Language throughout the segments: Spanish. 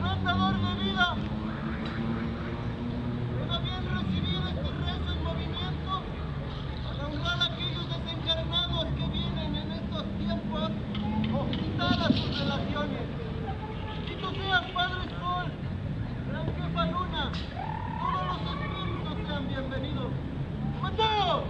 Tratador de vida, ¿era bien recibir este rezo en movimiento para honrar a aquellos desencarnados que vienen en estos tiempos a quitar a sus relaciones? Bendito seas, Padre Sol, Gran Jefa Luna, todos los espíritus sean bienvenidos. ¡Mateo!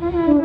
Mm-hmm.